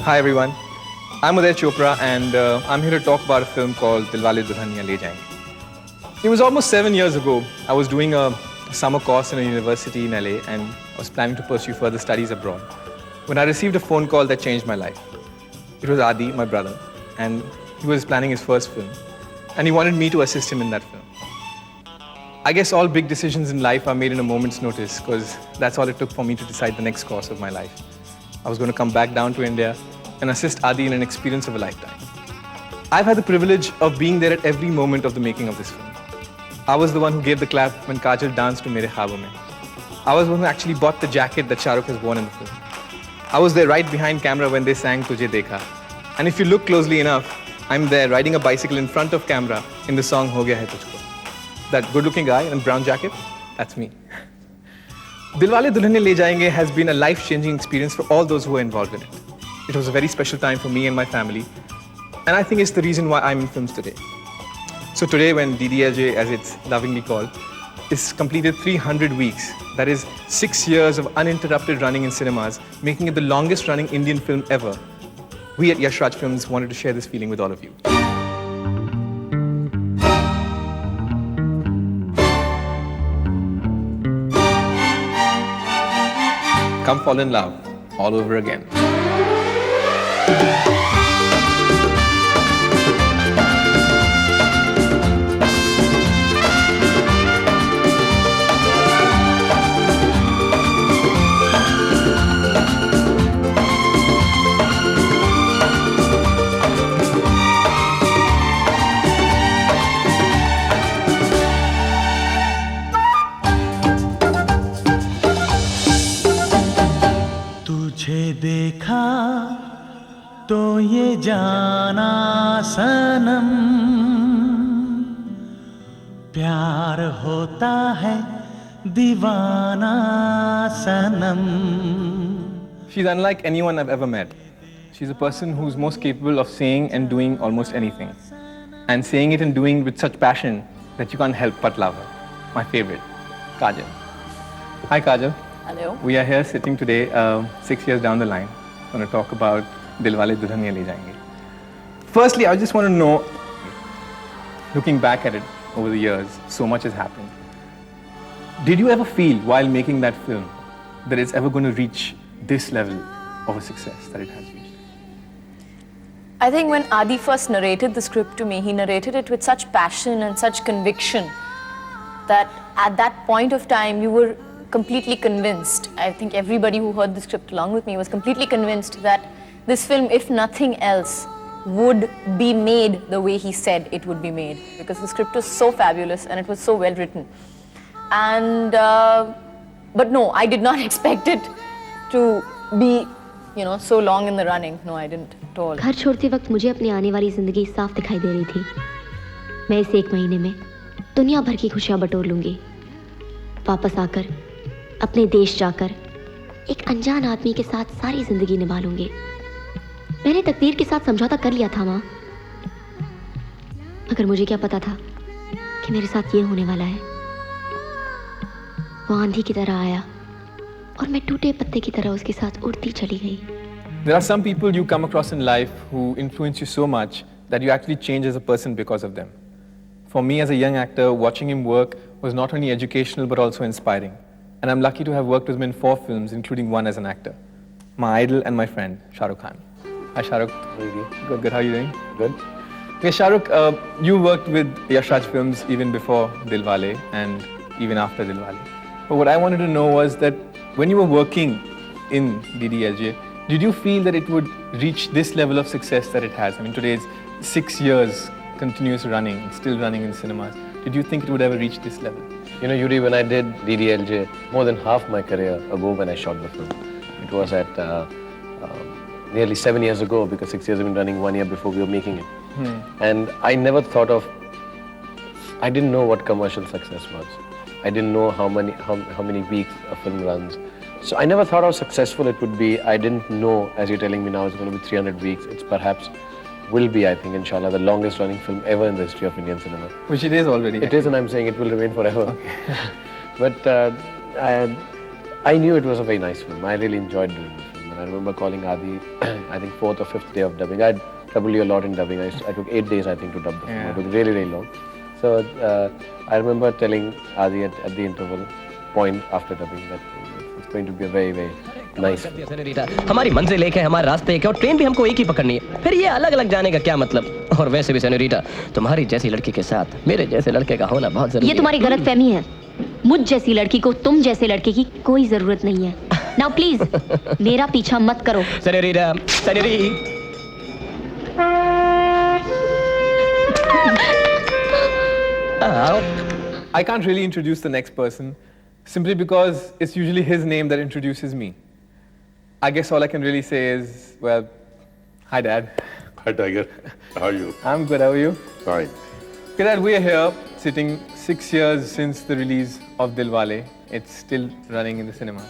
Hi everyone, I'm Uday Chopra and I'm here to talk about a film called Dilwale Dulhaniya Le Jayenge. It was almost 7 years ago. I was doing a summer course in a university in LA and I was planning to pursue further studies abroad when I received a phone call that changed my life. It was Adi, my brother, and he was planning his first film and he wanted me to assist him in that film. I guess all big decisions in life are made in a moment's notice because that's all it took for me to decide the next course of my life. I was going to come back down to India and assist Adi in an experience of a lifetime. I've had the privilege of being there at every moment of the making of this film. I was the one who gave the clap when Kajal danced to Mere Khwabon Mein. I was the one who actually bought the jacket that Shah Rukh has worn in the film. I was there right behind camera when they sang Tujhe Dekha. And if you look closely enough, I'm there riding a bicycle in front of camera in the song Ho Gaya Hai Tujhko. That good-looking guy in a brown jacket, that's me. Dilwale Dulhaniya Le Jayenge has been a life-changing experience for all those who are involved in it. It was a very special time for me and my family, and I think it's the reason why I'm in films today. So today, when DDLJ, as it's lovingly called, is completed 300 weeks, that is 6 years of uninterrupted running in cinemas, making it the longest-running Indian film ever, we at Yash Raj Films wanted to share this feeling with all of you. Come fall in love all over again. तुझे देखा तो ये जाना सनम, प्यार होता है दीवाना सनम. She's unlike anyone I've ever met. She's a person who's most capable of saying and doing almost anything. And saying it and doing it with such passion that you can't help but love her. My favorite, Kajal. Hi Kajal. Hello. We are here sitting today, 6 years down the line, going to talk about Dilwale Dulhaniya Le Jayenge. Firstly, I just want to know, looking back at it over the years, so much has happened. Did you ever feel while making that film that it's ever going to reach this level of a success that it has reached? I think when Adi first narrated the script to me, he narrated it with such passion and such conviction that at that point of time you were completely convinced. I think everybody who heard the script along with me was completely convinced that this film, if nothing else, would be made the way he said it would be made, because the script was so fabulous and it was so well written. And but no, I did not expect it to be, so long in the running. No, I didn't at all. घर छोड़ते वक्त मुझे अपनी आने वाली जिंदगी साफ दिखाई दे रही थी. मैं इस 1 महीने में दुनिया भर की खुशियां बटोर लूंगी. वापस आकर अपने देश जाकर एक अनजान आदमी के साथ सारी जिंदगी निभा लूंगी. मैंने तकदीर के साथ समझौता कर लिया था माँ, मगर मुझे क्या पता था कि मेरे साथ ये होने वाला है. वो आंधी की तरह आया और मैं टूटे पत्ते की तरह उसके साथ उड़ती चली गई. There are some people you come across in life who influence you so much that you actually change as a person because of them. For me as a young actor, watching him work was not only educational but also inspiring. And I'm lucky to have worked with him in 4 films, including 1 as an actor. My idol and my friend, Shah Rukh Khan. Hi Shah Rukh. Good, how are you doing? Good. Okay, Shah Rukh, you worked with Yash Raj Films even before Dilwale and even after Dilwale. But what I wanted to know was that when you were working in DDLJ, did you feel that it would reach this level of success that it has? I mean, today it's 6 years continuous running, still running in cinemas. Did you think it would ever reach this level? Yuri, when I did DDLJ, more than half my career ago when I shot the film, it was at nearly 7 years ago, because 6 years have been running, 1 year before we were making it. And I never thought of, I didn't know what commercial success was. I didn't know how many weeks a film runs. So I never thought how successful it would be. I didn't know, as you're telling me now, it's going to be 300 weeks. It's perhaps will be, I think, inshallah, the longest running film ever in the history of Indian cinema. Which it is already. It is, and I'm saying it will remain forever. Okay. But I knew it was a very nice film. I really enjoyed doing the film. And I remember calling Adi, I think 4th or 5th day of dubbing. I had troubled you a lot in dubbing. I took 8 days, I think, to dub the film. Yeah. It was really, really long. So I remember telling Adi at the interval point after dubbing that it's going to be a very, very nice film. Senorita, हमारी मंजिल एक है, हमारा रास्ते एक है और train भी हमको एक ही पकड़नी है। फिर ये अलग अलग जाने का क्या मतलब? और वैसे भी सेनोरिटा, तुम्हारी जैसी लड़की के साथ मेरे जैसे लड़के का होना बहुत जरूरी है। ये तुम्हारी गलतफहमी है। मुझ जैसी लड़की को तुम जैसे लड़के की कोई जरूरत नहीं है। नाउ प्लीज मेरा पीछा मत करो। Senorita, सेनोरी। I can't really introduce the next person simply because it's usually his name that introduces me. I guess all I can really say is, well, hi Dad. Hi Tiger, how are you? I'm good, how are you? Fine. Okay Dad, we're here sitting 6 years since the release of Dilwale. It's still running in the cinemas.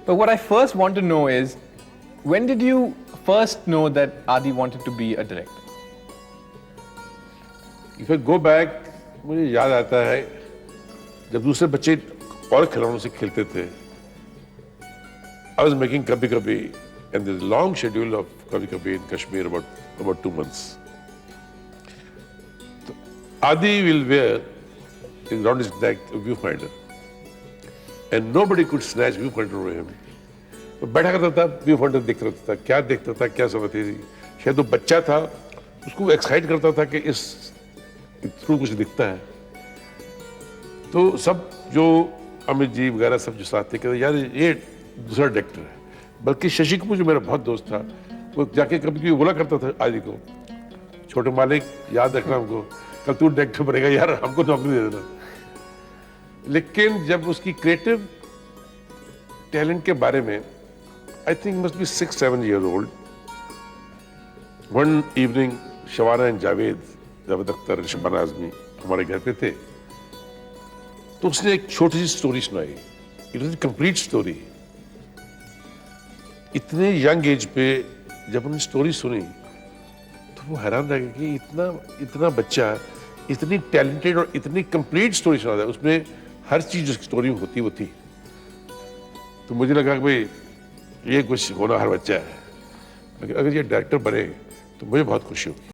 But what I first want to know is, when did you first know that Adi wanted to be a director? If I go back, मुझे याद आता है जब दूसरे बच्चे और खिलौनों से खेलते थे. I was making Kabhi Kabhi, and there's a long schedule of Kabhi Kabhi in Kashmir, about 2 months. So, Adi will wear around his neck a viewfinder, and nobody could snatch viewfinder from him. तो बैठा करता था, viewfinder देखता रहता था, क्या देखता था, क्या समझती थी. शायद वो बच्चा था, उसको एक्साइट करता था कि इस थ्रू कुछ दिखता है. तो सब जो अमित जी वगैरह सब जो साथ थे कहते यार ये दूसरा डायरेक्टर है. बल्कि शशि कपूर जो मेरा बहुत दोस्त था, वो जाके कभी कभी बोला करता था आदि को, छोटे मालिक याद रखना हमको, कल तू डायरेक्टर बनेगा यार, हमको नौकरी दे देना. लेकिन जब उसकी क्रिएटिव टैलेंट के बारे में, I think must be 6-7 years old, one evening Shabana and Javed Akhtar, Shabana Azmi हमारे घर पे थे, तो उसने एक छोटी सी स्टोरी सुनाई. It was a complete story. इतने यंग एज पे जब उन्होंने स्टोरी सुनी तो वो हैरान रह गया कि इतना बच्चा इतनी टैलेंटेड और इतनी कंप्लीट स्टोरी सुना था. उसमें हर चीज जो स्टोरी में होती वो थी. तो मुझे लगा कि भाई ये कुछ होना हर बच्चा है. अगर ये डायरेक्टर बने तो मुझे बहुत खुशी होगी.